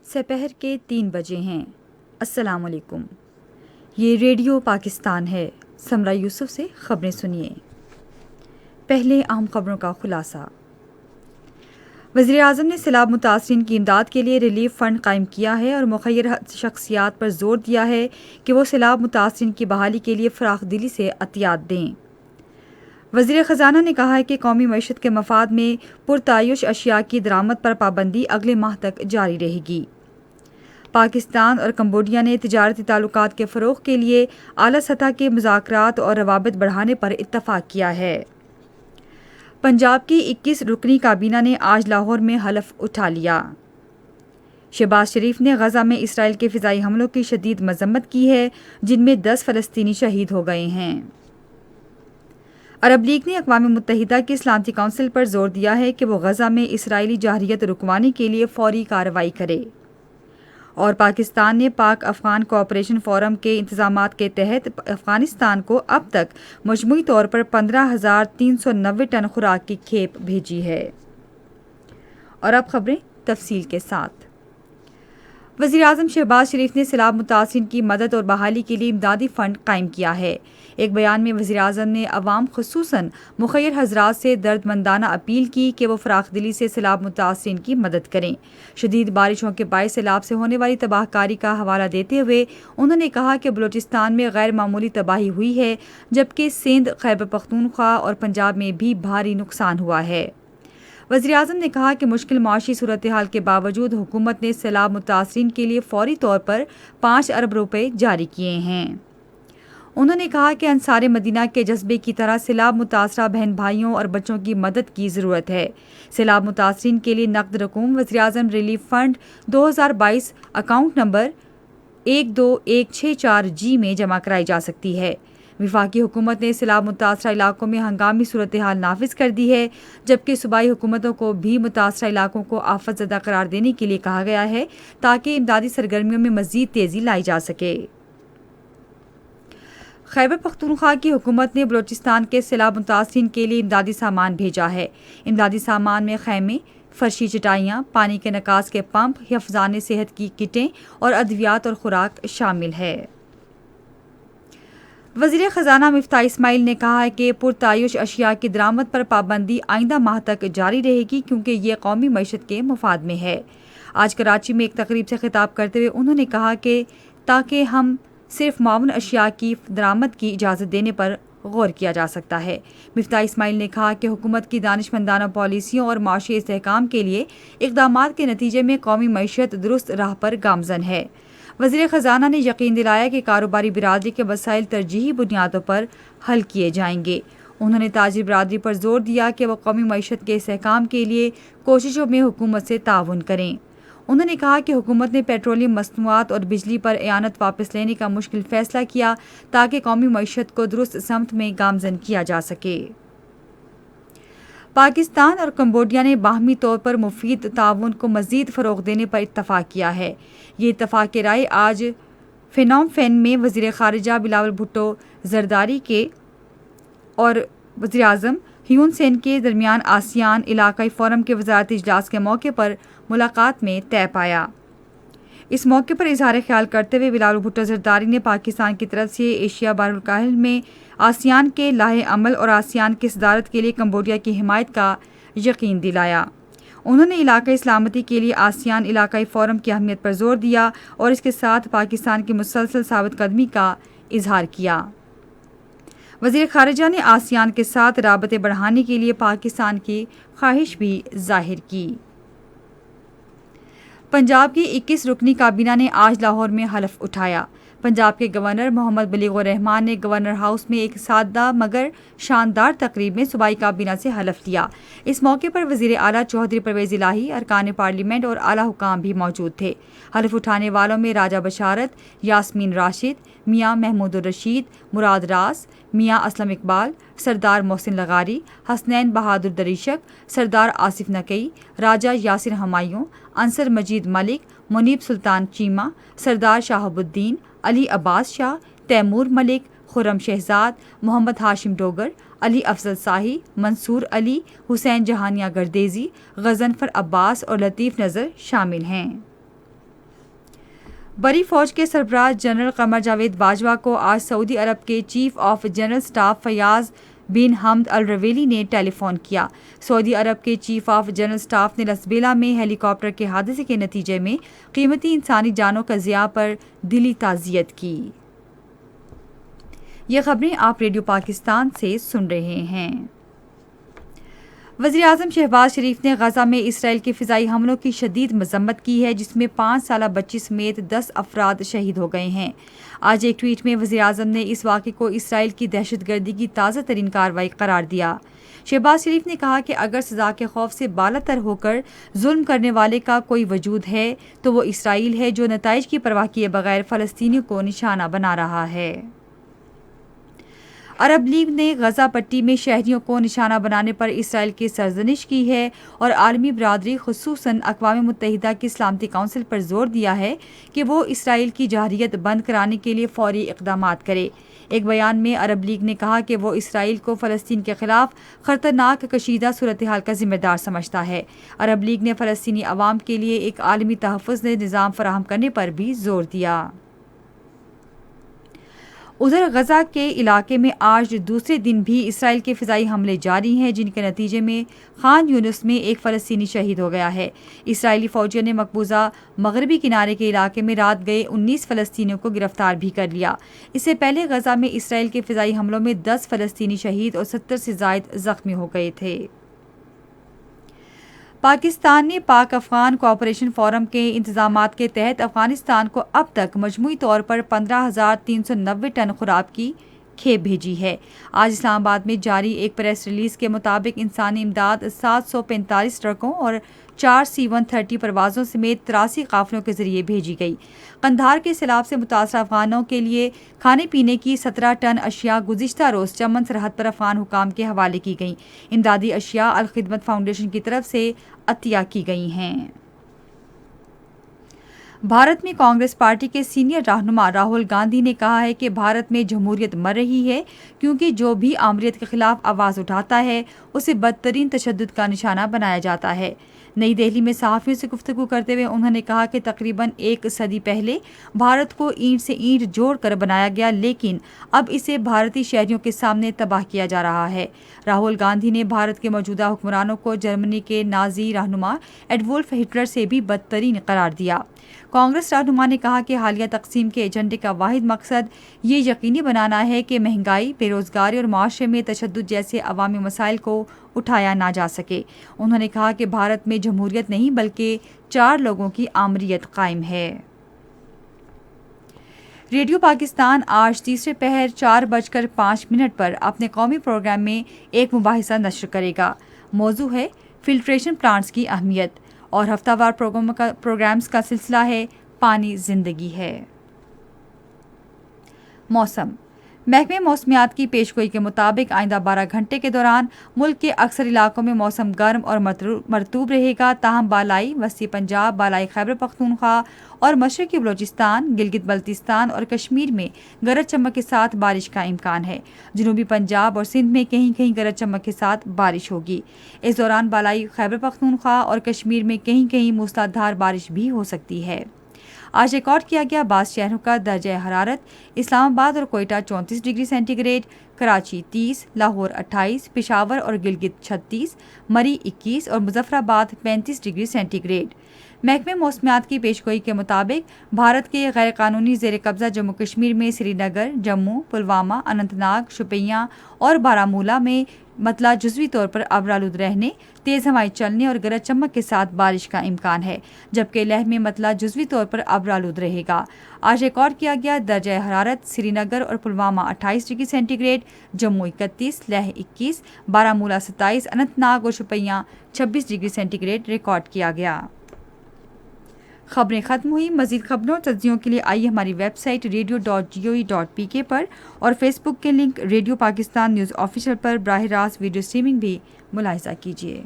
سپہر کے 3 بجے ہیں۔ السلام علیکم، یہ ریڈیو پاکستان ہے۔ سمرہ یوسف سے خبریں سنیے۔ پہلے اہم خبروں کا خلاصہ۔ وزیر اعظم نے سیلاب متاثرین کی امداد کے لیے ریلیف فنڈ قائم کیا ہے اور مخیر شخصیات پر زور دیا ہے کہ وہ سیلاب متاثرین کی بحالی کے لیے فراخ دلی سے عطیات دیں۔ وزیر خزانہ نے کہا ہے کہ قومی معیشت کے مفاد میں پرتعیش اشیاء کی درآمد پر پابندی اگلے ماہ تک جاری رہے گی۔ پاکستان اور کمبوڈیا نے تجارتی تعلقات کے فروغ کے لیے اعلیٰ سطح کے مذاکرات اور روابط بڑھانے پر اتفاق کیا ہے۔ پنجاب کی 21 رکنی کابینہ نے آج لاہور میں حلف اٹھا لیا۔ شہباز شریف نے غزہ میں اسرائیل کے فضائی حملوں کی شدید مذمت کی ہے، جن میں 10 فلسطینی شہید ہو گئے ہیں۔ عرب لیگ نے اقوام متحدہ کی سلامتی کونسل پر زور دیا ہے کہ وہ غزہ میں اسرائیلی جارحیت رکوانے کے لیے فوری کارروائی کرے۔ اور پاکستان نے پاک افغان کوآپریشن فورم کے انتظامات کے تحت افغانستان کو اب تک مجموعی طور پر 15,390 ٹن خوراک کی کھیپ بھیجی ہے۔ اور اب خبریں تفصیل کے ساتھ۔ وزیر اعظم شہباز شریف نے سیلاب متاثرین کی مدد اور بحالی کے لیے امدادی فنڈ قائم کیا ہے۔ ایک بیان میں وزیر اعظم نے عوام خصوصاً مخیر حضرات سے درد مندانہ اپیل کی کہ وہ فراخ دلی سے سیلاب متاثرین کی مدد کریں۔ شدید بارشوں کے باعث سیلاب سے ہونے والی تباہ کاری کا حوالہ دیتے ہوئے انہوں نے کہا کہ بلوچستان میں غیر معمولی تباہی ہوئی ہے، جبکہ سندھ، خیبر پختونخوا اور پنجاب میں بھی بھاری نقصان ہوا ہے۔ وزیر اعظم نے کہا کہ مشکل معاشی صورتحال کے باوجود حکومت نے سیلاب متاثرین کے لیے فوری طور پر 5 ارب روپے جاری کیے ہیں۔ انہوں نے کہا کہ انصار مدینہ کے جذبے کی طرح سیلاب متاثرہ بہن بھائیوں اور بچوں کی مدد کی ضرورت ہے۔ سیلاب متاثرین کے لیے نقد رقوم وزیر اعظم relief fund 2022 account number 12164G میں جمع کرائی جا سکتی ہے۔ وفاقی حکومت نے سیلاب متاثرہ علاقوں میں ہنگامی صورتحال نافذ کر دی ہے، جبکہ صوبائی حکومتوں کو بھی متاثرہ علاقوں کو آفت زدہ قرار دینے کے لیے کہا گیا ہے تاکہ امدادی سرگرمیوں میں مزید تیزی لائی جا سکے۔ خیبر پختونخوا کی حکومت نے بلوچستان کے سیلاب متاثرین کے لیے امدادی سامان بھیجا ہے۔ امدادی سامان میں خیمے، فرشی چٹائیاں، پانی کے نکاس کے پمپ، حفظان صحت کی کٹیں اور ادویات اور خوراک شامل ہے۔ وزیر خزانہ مفتاح اسماعیل نے کہا ہے کہ پرتعیش اشیاء کی درآمد پر پابندی آئندہ ماہ تک جاری رہے گی کیونکہ یہ قومی معیشت کے مفاد میں ہے۔ آج کراچی میں ایک تقریب سے خطاب کرتے ہوئے انہوں نے کہا کہ تاکہ ہم صرف معاون اشیاء کی درآمد کی اجازت دینے پر غور کیا جا سکتا ہے۔ مفتاح اسماعیل نے کہا کہ حکومت کی دانشمندانہ پالیسیوں اور معاشی استحکام کے لیے اقدامات کے نتیجے میں قومی معیشت درست راہ پر گامزن ہے۔ وزیر خزانہ نے یقین دلایا کہ کاروباری برادری کے مسائل ترجیحی بنیادوں پر حل کیے جائیں گے۔ انہوں نے تاجر برادری پر زور دیا کہ وہ قومی معیشت کے استحکام کے لیے کوششوں میں حکومت سے تعاون کریں۔ انہوں نے کہا کہ حکومت نے پیٹرولیم مصنوعات اور بجلی پر اعانت واپس لینے کا مشکل فیصلہ کیا تاکہ قومی معیشت کو درست سمت میں گامزن کیا جا سکے۔ پاکستان اور کمبوڈیا نے باہمی طور پر مفید تعاون کو مزید فروغ دینے پر اتفاق کیا ہے۔ یہ اتفاق رائے آج فنوم پین میں وزیر خارجہ بلاول بھٹو زرداری کے اور وزیر اعظم ہیون سین کے درمیان آسیان علاقائی فورم کے وزارتی اجلاس کے موقع پر ملاقات میں طے پایا۔ اس موقع پر اظہار خیال کرتے ہوئے بلاول بھٹو زرداری نے پاکستان کی طرف سے ایشیا بحر الکاہل میں آسیان کے لاہے عمل اور آسیان کی صدارت کے لیے کمبوڈیا کی حمایت کا یقین دلایا۔ انہوں نے علاقائی سلامتی کے لیے آسیان علاقائی فورم کی اہمیت پر زور دیا اور اس کے ساتھ پاکستان کی مسلسل ثابت قدمی کا اظہار کیا۔ وزیر خارجہ نے آسیان کے ساتھ رابطے بڑھانے کے لیے پاکستان کی خواہش بھی ظاہر کی۔ پنجاب کی 21 رکنی کابینہ نے آج لاہور میں حلف اٹھایا۔ پنجاب کے گورنر محمد بلیغ الرحمان نے گورنر ہاؤس میں ایک سادہ مگر شاندار تقریب میں صوبائی کابینہ سے حلف لیا۔ اس موقع پر وزیر اعلیٰ چودھری پرویز الہی، ارکان پارلیمنٹ اور اعلیٰ حکام بھی موجود تھے۔ حلف اٹھانے والوں میں راجہ بشارت، یاسمین راشد، میاں محمود الرشید، مراد راز، میاں اسلم اقبال، سردار محسن لغاری، حسنین بہادر دریشک، سردار آصف نقی، راجہ یاسر ہمایوں، انصر مجید ملک، منیب سلطان چیمہ، سردار شہاب الدین، علی عباس شاہ، تیمور ملک، خرم شہزاد، محمد ہاشم ڈوگر، علی افضل شاہی، منصور علی، حسین جہانیہ گردیزی، غضنفر عباس اور لطیف نظر شامل ہیں۔ بری فوج کے سربراہ جنرل قمر جاوید باجوہ کو آج سعودی عرب کے chief of general staff Fayyadh bin Hamed Alruwaili نے ٹیلی فون کیا۔ سعودی عرب کے چیف آف جنرل سٹاف نے لسبیلا میں ہیلی کاپٹر کے حادثے کے نتیجے میں قیمتی انسانی جانوں کا ضیاع پر دلی تعزیت کی۔ یہ خبریں آپ ریڈیو پاکستان سے سن رہے ہیں۔ وزیر اعظم شہباز شریف نے غزہ میں اسرائیل کے فضائی حملوں کی شدید مذمت کی ہے، جس میں 5 سالہ بچی سمیت 10 افراد شہید ہو گئے ہیں۔ آج ایک ٹویٹ میں وزیر اعظم نے اس واقعے کو اسرائیل کی دہشت گردی کی تازہ ترین کارروائی قرار دیا۔ شہباز شریف نے کہا کہ اگر سزا کے خوف سے بالاتر ہو کر ظلم کرنے والے کا کوئی وجود ہے تو وہ اسرائیل ہے، جو نتائج کی پرواہ کیے بغیر فلسطینیوں کو نشانہ بنا رہا ہے۔ عرب لیگ نے غزہ پٹی میں شہریوں کو نشانہ بنانے پر اسرائیل کی سرزنش کی ہے اور عالمی برادری خصوصاً اقوام متحدہ کی سلامتی کونسل پر زور دیا ہے کہ وہ اسرائیل کی جارحیت بند کرانے کے لیے فوری اقدامات کرے۔ ایک بیان میں عرب لیگ نے کہا کہ وہ اسرائیل کو فلسطین کے خلاف خطرناک کشیدہ صورتحال کا ذمہ دار سمجھتا ہے۔ عرب لیگ نے فلسطینی عوام کے لیے ایک عالمی تحفظ نظام فراہم کرنے پر بھی زور دیا۔ ادھر غزہ کے علاقے میں آج دوسرے دن بھی اسرائیل کے فضائی حملے جاری ہیں، جن کے نتیجے میں خان یونس میں ایک فلسطینی شہید ہو گیا ہے۔ اسرائیلی فوجیوں نے مقبوضہ مغربی کنارے کے علاقے میں رات گئے 19 فلسطینیوں کو گرفتار بھی کر لیا۔ اس سے پہلے غزہ میں اسرائیل کے فضائی حملوں میں 10 فلسطینی شہید اور 70 سے زائد زخمی ہو گئے تھے۔ پاکستان نے پاک افغان کوآپریشن فورم کے انتظامات کے تحت افغانستان کو اب تک مجموعی طور پر 15,390 ٹن خوراک کی کھیپ بھیجی ہے۔ آج اسلام آباد میں جاری ایک پریس ریلیز کے مطابق انسانی امداد 745 ٹرکوں اور 4 C-130 پروازوں سمیت 83 قافلوں کے ذریعے بھیجی گئی۔ قندھار کے سیلاب سے متاثرہ افغانوں کے لیے کھانے پینے کی 17 ٹن اشیاء گزشتہ روز چمن سرحد پر افغان حکام کے حوالے کی گئیں۔ امدادی اشیاء الخدمت فاؤنڈیشن کی طرف سے عطیہ کی گئی ہیں۔ بھارت میں کانگریس پارٹی کے سینئر رہنما راہل گاندھی نے کہا ہے کہ بھارت میں جمہوریت مر رہی ہے، کیونکہ جو بھی آمریت کے خلاف آواز اٹھاتا ہے اسے بدترین تشدد کا نشانہ بنایا جاتا ہے۔ نئی دہلی میں صحافیوں سے گفتگو کرتے ہوئے انہوں نے کہا کہ تقریباً 1 صدی پہلے بھارت کو اینٹ سے اینٹ جوڑ کر بنایا گیا، لیکن اب اسے بھارتی شہریوں کے سامنے تباہ کیا جا رہا ہے۔ راہل گاندھی نے بھارت کے موجودہ حکمرانوں کو جرمنی کے نازی رہنما ایڈولف ہٹلر سے بھی بدترین قرار دیا۔ کانگریس رہنما نے کہا کہ حالیہ تقسیم کے ایجنڈے کا واحد مقصد یہ یقینی بنانا ہے کہ مہنگائی، بے روزگاری اور معاشرے میں تشدد جیسے عوامی مسائل کو اٹھایا نہ جا سکے۔ انہوں نے کہا کہ بھارت میں جمہوریت نہیں بلکہ 4 لوگوں کی آمریت قائم ہے۔ ریڈیو پاکستان آج تیسرے پہر 4:05 پر اپنے قومی پروگرام میں ایک مباحثہ نشر کرے گا۔ موضوع ہے فلٹریشن پلانٹس کی اہمیت، اور ہفتہ وار پروگرامز کا سلسلہ ہے پانی زندگی ہے۔ موسم۔ محکمہ موسمیات کی پیشگوئی کے مطابق آئندہ 12 گھنٹے کے دوران ملک کے اکثر علاقوں میں موسم گرم اور مرطوب رہے گا، تاہم بالائی وسطی پنجاب، بالائی خیبر پختونخوا اور مشرقی بلوچستان، گلگت بلتستان اور کشمیر میں گرج چمک کے ساتھ بارش کا امکان ہے۔ جنوبی پنجاب اور سندھ میں کہیں کہیں گرج چمک کے ساتھ بارش ہوگی۔ اس دوران بالائی خیبر پختونخوا اور کشمیر میں کہیں کہیں موسلادھار بارش بھی ہو سکتی ہے۔ آج ریکارڈ کیا گیا بعض شہروں کا درجہ حرارت: اسلام آباد اور Quetta 34 degree centigrade, Karachi 30، Lahore 28، Peshawar اور گلگت 36، مری 21 اور مظفر آباد 35 ڈگری سینٹی گریڈ۔ محکمہ موسمیات کی پیشگوئی کے مطابق بھارت کے غیر قانونی زیر قبضہ جموں کشمیر میں سری نگر، جموں، پلوامہ، اننت ناگ، شوپیاں اور بارہمولہ میں مطلع جزوی طور پر ابرآلود رہنے، تیز ہوائیں چلنے اور گرج چمک کے ساتھ بارش کا امکان ہے، جبکہ لیہ میں مطلع جزوی طور پر ابرآلود رہے گا۔ آج ریکارڈ کیا گیا درجہ حرارت: سری نگر اور Pulwama 28 degree centigrade, Jammu 31، Leh 21، Baramulla 27، Anantnag اور Shopian 26 degree centigrade record کیا گیا۔ خبریں ختم ہوئی۔ مزید خبروں اور تجزیوں کے لیے آئیے ہماری ویب سائٹ radio.gov.pk پر اور فیس بک کے link radio Pakistan news official پر براہ راست ویڈیو اسٹریمنگ بھی ملاحظہ کیجیے۔